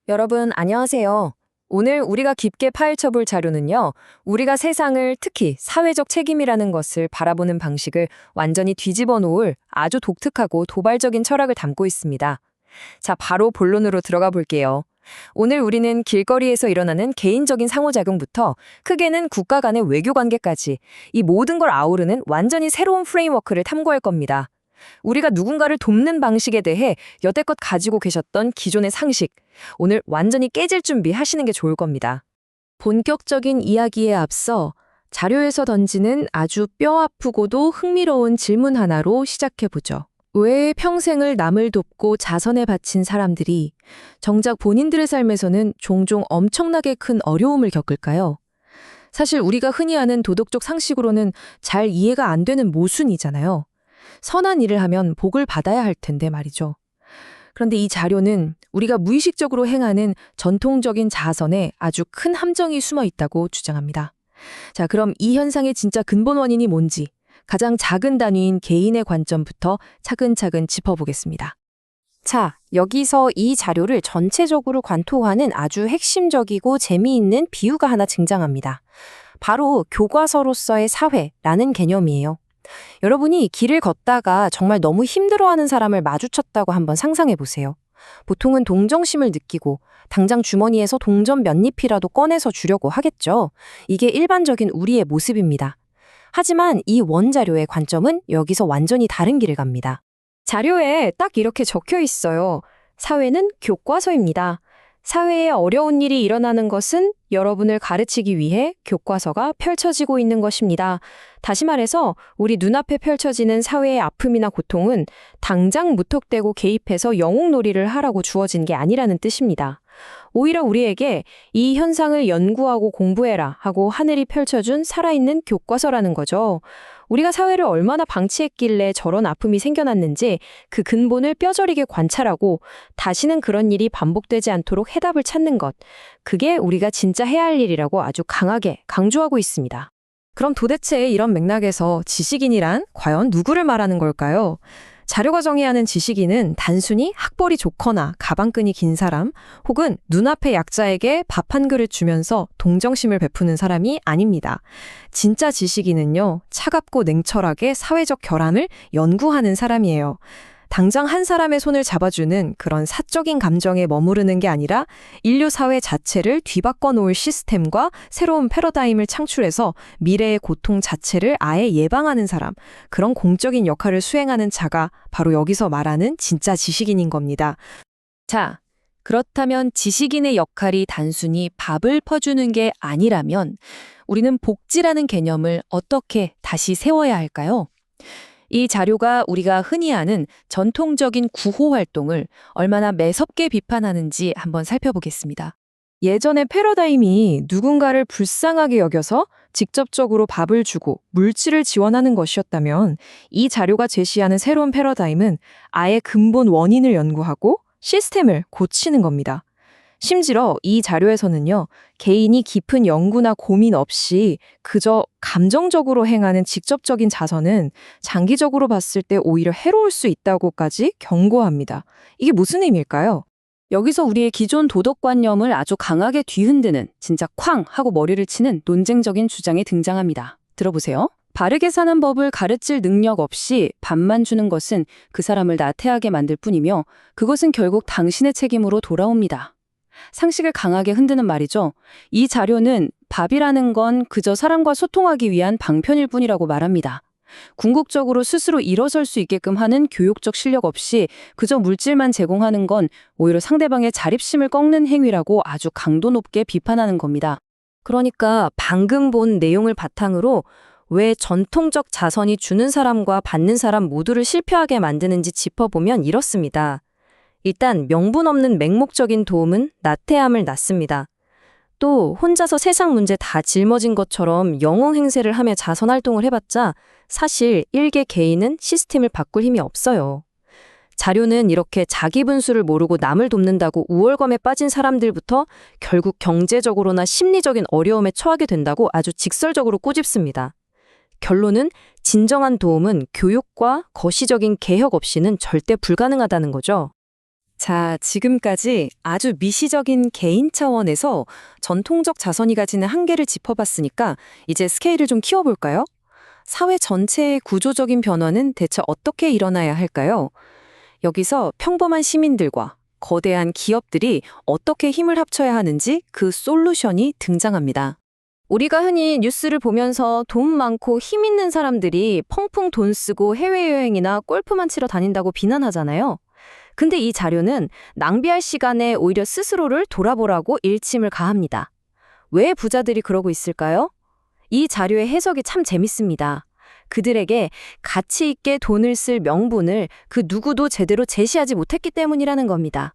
여러분, 안녕하세요. 오늘 우리가 깊게 파헤쳐 볼 자료는요, 우리가 세상을 특히 사회적 책임이라는 것을 바라보는 방식을 완전히 뒤집어 놓을 아주 독특하고 도발적인 철학을 담고 있습니다. 자, 바로 본론으로 들어가 볼게요. 오늘 우리는 길거리에서 일어나는 개인적인 상호작용부터 크게는 국가 간의 외교 관계까지 이 모든 걸 아우르는 완전히 새로운 프레임워크를 탐구할 겁니다. 우리가 누군가를 돕는 방식에 대해 여태껏 가지고 계셨던 기존의 상식, 오늘 완전히 깨질 준비 하시는 게 좋을 겁니다. 본격적인 이야기에 앞서 자료에서 던지는 아주 뼈아프고도 흥미로운 질문 하나로 시작해보죠. 왜 평생을 남을 돕고 자선에 바친 사람들이 정작 본인들의 삶에서는 종종 엄청나게 큰 어려움을 겪을까요? 사실 우리가 흔히 아는 도덕적 상식으로는 잘 이해가 안 되는 모순이잖아요. 선한 일을 하면 복을 받아야 할 텐데 말이죠. 그런데 이 자료는 우리가 무의식적으로 행하는 전통적인 자선에 아주 큰 함정이 숨어 있다고 주장합니다. 자, 그럼 이 현상의 진짜 근본 원인이 뭔지 가장 작은 단위인 개인의 관점부터 차근차근 짚어보겠습니다. 자, 여기서 이 자료를 전체적으로 관통하는 아주 핵심적이고 재미있는 비유가 하나 등장합니다. 바로 교과서로서의 사회라는 개념이에요. 여러분이 길을 걷다가 정말 너무 힘들어하는 사람을 마주쳤다고 한번 상상해 보세요. 보통은 동정심을 느끼고 당장 주머니에서 동전 몇 잎이라도 꺼내서 주려고 하겠죠. 이게 일반적인 우리의 모습입니다. 하지만 이 원자료의 관점은 여기서 완전히 다른 길을 갑니다. 자료에 딱 이렇게 적혀 있어요. 사회는 교과서입니다. 사회에 어려운 일이 일어나는 것은 여러분을 가르치기 위해 교과서가 펼쳐지고 있는 것입니다. 다시 말해서 우리 눈앞에 펼쳐지는 사회의 아픔이나 고통은 당장 무턱대고 개입해서 영웅놀이를 하라고 주어진 게 아니라는 뜻입니다. 오히려 우리에게 이 현상을 연구하고 공부해라 하고 하늘이 펼쳐준 살아있는 교과서라는 거죠. 우리가 사회를 얼마나 방치했길래 저런 아픔이 생겨났는지 그 근본을 뼈저리게 관찰하고 다시는 그런 일이 반복되지 않도록 해답을 찾는 것. 그게 우리가 진짜 해야 할 일이라고 아주 강하게 강조하고 있습니다. 그럼 도대체 이런 맥락에서 지식인이란 과연 누구를 말하는 걸까요? 자료가 정의하는 지식인은 단순히 학벌이 좋거나 가방끈이 긴 사람 혹은 눈앞의 약자에게 밥 한 그릇 주면서 동정심을 베푸는 사람이 아닙니다. 진짜 지식인은요, 차갑고 냉철하게 사회적 결함을 연구하는 사람이에요. 당장 한 사람의 손을 잡아주는 그런 사적인 감정에 머무르는 게 아니라 인류 사회 자체를 뒤바꿔 놓을 시스템과 새로운 패러다임을 창출해서 미래의 고통 자체를 아예 예방하는 사람, 그런 공적인 역할을 수행하는 자가 바로 여기서 말하는 진짜 지식인인 겁니다. 자, 그렇다면 지식인의 역할이 단순히 밥을 퍼주는 게 아니라면 우리는 복지라는 개념을 어떻게 다시 세워야 할까요? 이 자료가 우리가 흔히 아는 전통적인 구호 활동을 얼마나 매섭게 비판하는지 한번 살펴보겠습니다. 예전의 패러다임이 누군가를 불쌍하게 여겨서 직접적으로 밥을 주고 물질을 지원하는 것이었다면 이 자료가 제시하는 새로운 패러다임은 아예 근본 원인을 연구하고 시스템을 고치는 겁니다. 심지어 이 자료에서는요, 개인이 깊은 연구나 고민 없이 그저 감정적으로 행하는 직접적인 자선은 장기적으로 봤을 때 오히려 해로울 수 있다고까지 경고합니다. 이게 무슨 의미일까요? 여기서 우리의 기존 도덕관념을 아주 강하게 뒤흔드는, 진짜 쾅 하고 머리를 치는 논쟁적인 주장이 등장합니다. 들어보세요. 바르게 사는 법을 가르칠 능력 없이 밥만 주는 것은 그 사람을 나태하게 만들 뿐이며 그것은 결국 당신의 책임으로 돌아옵니다. 상식을 강하게 흔드는 말이죠. 이 자료는 밥이라는 건 그저 사람과 소통하기 위한 방편일 뿐이라고 말합니다. 궁극적으로 스스로 일어설 수 있게끔 하는 교육적 실력 없이 그저 물질만 제공하는 건 오히려 상대방의 자립심을 꺾는 행위라고 아주 강도 높게 비판하는 겁니다. 그러니까 방금 본 내용을 바탕으로 왜 전통적 자선이 주는 사람과 받는 사람 모두를 실패하게 만드는지 짚어보면 이렇습니다. 일단 명분 없는 맹목적인 도움은 나태함을 낳습니다. 또 혼자서 세상 문제 다 짊어진 것처럼 영웅 행세를 하며 자선 활동을 해봤자 사실 일개 개인은 시스템을 바꿀 힘이 없어요. 자료는 이렇게 자기 분수를 모르고 남을 돕는다고 우월감에 빠진 사람들부터 결국 경제적으로나 심리적인 어려움에 처하게 된다고 아주 직설적으로 꼬집습니다. 결론은 진정한 도움은 교육과 거시적인 개혁 없이는 절대 불가능하다는 거죠. 자, 지금까지 아주 미시적인 개인 차원에서 전통적 자선이 가지는 한계를 짚어봤으니까 이제 스케일을 좀 키워볼까요? 사회 전체의 구조적인 변화는 대체 어떻게 일어나야 할까요? 여기서 평범한 시민들과 거대한 기업들이 어떻게 힘을 합쳐야 하는지 그 솔루션이 등장합니다. 우리가 흔히 뉴스를 보면서 돈 많고 힘 있는 사람들이 펑펑 돈 쓰고 해외여행이나 골프만 치러 다닌다고 비난하잖아요. 근데 이 자료는 낭비할 시간에 오히려 스스로를 돌아보라고 일침을 가합니다. 왜 부자들이 그러고 있을까요? 이 자료의 해석이 참 재밌습니다. 그들에게 가치 있게 돈을 쓸 명분을 그 누구도 제대로 제시하지 못했기 때문이라는 겁니다.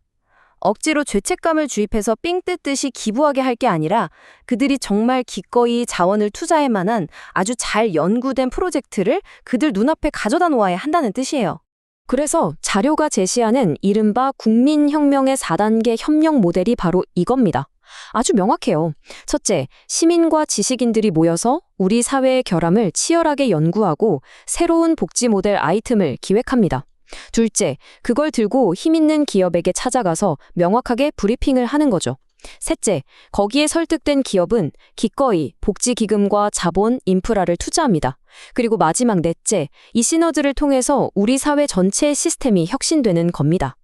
억지로 죄책감을 주입해서 삥 뜯듯이 기부하게 할 게 아니라 그들이 정말 기꺼이 자원을 투자할 만한 아주 잘 연구된 프로젝트를 그들 눈앞에 가져다 놓아야 한다는 뜻이에요. 그래서 자료가 제시하는 이른바 국민혁명의 4단계 협력 모델이 바로 이겁니다. 아주 명확해요. 첫째, 시민과 지식인들이 모여서 우리 사회의 결함을 치열하게 연구하고 새로운 복지 모델 아이템을 기획합니다. 둘째, 그걸 들고 힘 있는 기업에게 찾아가서 명확하게 브리핑을 하는 거죠. 셋째, 거기에 설득된 기업은 기꺼이 복지기금과 자본, 인프라를 투자합니다. 그리고 마지막 넷째, 이 시너지를 통해서 우리 사회 전체의 시스템이 혁신되는 겁니다.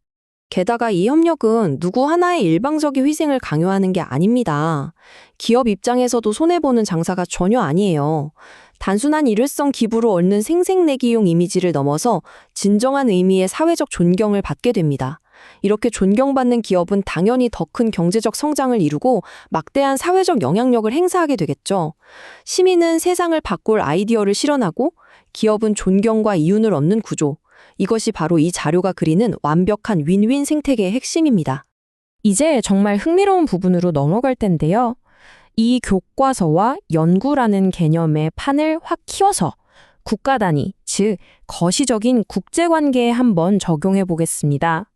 게다가 이 협력은 누구 하나의 일방적인 희생을 강요하는 게 아닙니다. 기업 입장에서도 손해보는 장사가 전혀 아니에요. 단순한 일회성 기부로 얻는 생색내기용 이미지를 넘어서 진정한 의미의 사회적 존경을 받게 됩니다. 이렇게 존경받는 기업은 당연히 더 큰 경제적 성장을 이루고 막대한 사회적 영향력을 행사하게 되겠죠. 시민은 세상을 바꿀 아이디어를 실현하고 기업은 존경과 이윤을 얻는 구조. 이것이 바로 이 자료가 그리는 완벽한 윈윈 생태계의 핵심입니다. 이제 정말 흥미로운 부분으로 넘어갈 텐데요. 이 교과서와 연구라는 개념의 판을 확 키워서 국가 단위, 즉 거시적인 국제관계에 한번 적용해 보겠습니다.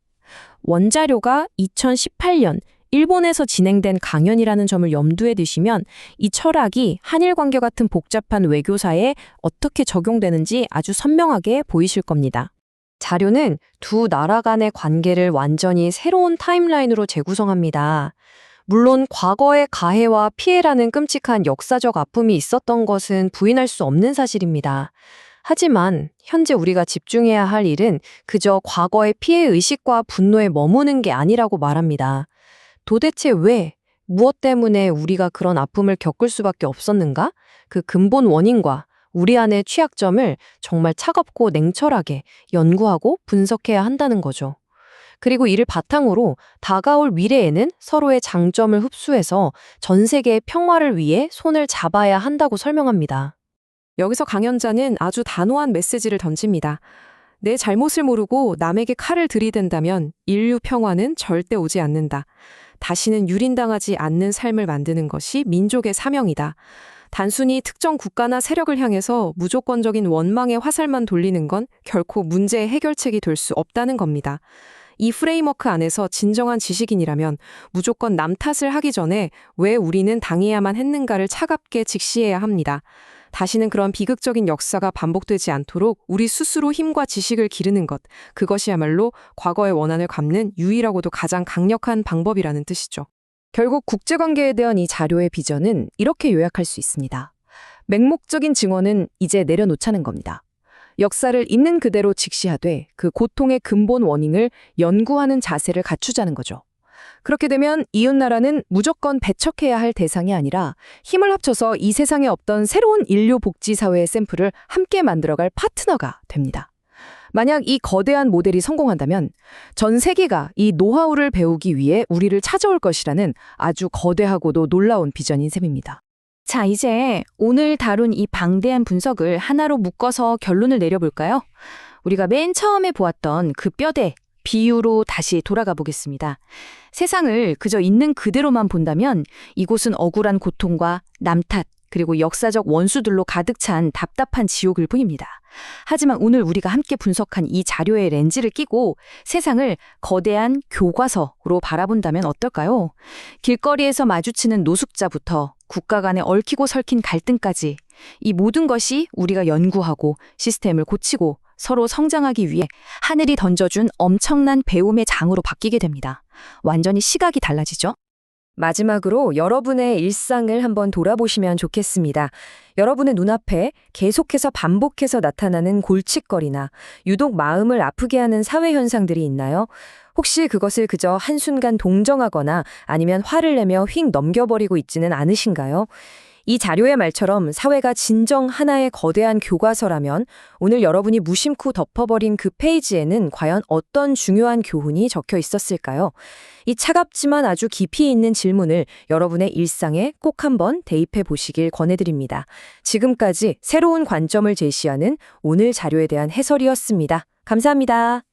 원자료가 2018년 일본에서 진행된 강연이라는 점을 염두에 두시면 이 철학이 한일 관계 같은 복잡한 외교사에 어떻게 적용되는지 아주 선명하게 보이실 겁니다. 자료는 두 나라 간의 관계를 완전히 새로운 타임라인으로 재구성합니다. 물론 과거의 가해와 피해라는 끔찍한 역사적 아픔이 있었던 것은 부인할 수 없는 사실입니다. 하지만 현재 우리가 집중해야 할 일은 그저 과거의 피해 의식과 분노에 머무는 게 아니라고 말합니다. 도대체 왜, 무엇 때문에 우리가 그런 아픔을 겪을 수밖에 없었는가? 그 근본 원인과 우리 안의 취약점을 정말 차갑고 냉철하게 연구하고 분석해야 한다는 거죠. 그리고 이를 바탕으로 다가올 미래에는 서로의 장점을 흡수해서 전 세계의 평화를 위해 손을 잡아야 한다고 설명합니다. 여기서 강연자는 아주 단호한 메시지를 던집니다. 내 잘못을 모르고 남에게 칼을 들이댄다면 인류 평화는 절대 오지 않는다. 다시는 유린당하지 않는 삶을 만드는 것이 민족의 사명이다. 단순히 특정 국가나 세력을 향해서 무조건적인 원망의 화살만 돌리는 건 결코 문제의 해결책이 될 수 없다는 겁니다. 이 프레임워크 안에서 진정한 지식인이라면 무조건 남 탓을 하기 전에 왜 우리는 당해야만 했는가를 차갑게 직시해야 합니다. 다시는 그런 비극적인 역사가 반복되지 않도록 우리 스스로 힘과 지식을 기르는 것, 그것이야말로 과거의 원한을 갚는 유일하고도 가장 강력한 방법이라는 뜻이죠. 결국 국제관계에 대한 이 자료의 비전은 이렇게 요약할 수 있습니다. 맹목적인 증언은 이제 내려놓자는 겁니다. 역사를 있는 그대로 직시하되 그 고통의 근본 원인을 연구하는 자세를 갖추자는 거죠. 그렇게 되면 이웃나라는 무조건 배척해야 할 대상이 아니라 힘을 합쳐서 이 세상에 없던 새로운 인류 복지 사회의 샘플을 함께 만들어갈 파트너가 됩니다. 만약 이 거대한 모델이 성공한다면 전 세계가 이 노하우를 배우기 위해 우리를 찾아올 것이라는 아주 거대하고도 놀라운 비전인 셈입니다. 자, 이제 오늘 다룬 이 방대한 분석을 하나로 묶어서 결론을 내려볼까요? 우리가 맨 처음에 보았던 그 뼈대, 비유로 다시 돌아가 보겠습니다. 세상을 그저 있는 그대로만 본다면 이곳은 억울한 고통과 남 탓, 그리고 역사적 원수들로 가득 찬 답답한 지옥일 뿐입니다. 하지만 오늘 우리가 함께 분석한 이 자료의 렌즈를 끼고 세상을 거대한 교과서로 바라본다면 어떨까요? 길거리에서 마주치는 노숙자부터 국가 간에 얽히고 설킨 갈등까지 이 모든 것이 우리가 연구하고 시스템을 고치고 서로 성장하기 위해 하늘이 던져준 엄청난 배움의 장으로 바뀌게 됩니다. 완전히 시각이 달라지죠? 마지막으로 여러분의 일상을 한번 돌아보시면 좋겠습니다. 여러분의 눈앞에 계속해서 반복해서 나타나는 골칫거리나 유독 마음을 아프게 하는 사회 현상들이 있나요? 혹시 그것을 그저 한순간 동정하거나 아니면 화를 내며 휙 넘겨버리고 있지는 않으신가요? 이 자료의 말처럼 사회가 진정 하나의 거대한 교과서라면 오늘 여러분이 무심코 덮어버린 그 페이지에는 과연 어떤 중요한 교훈이 적혀 있었을까요? 이 차갑지만 아주 깊이 있는 질문을 여러분의 일상에 꼭 한번 대입해 보시길 권해드립니다. 지금까지 새로운 관점을 제시하는 오늘 자료에 대한 해설이었습니다. 감사합니다.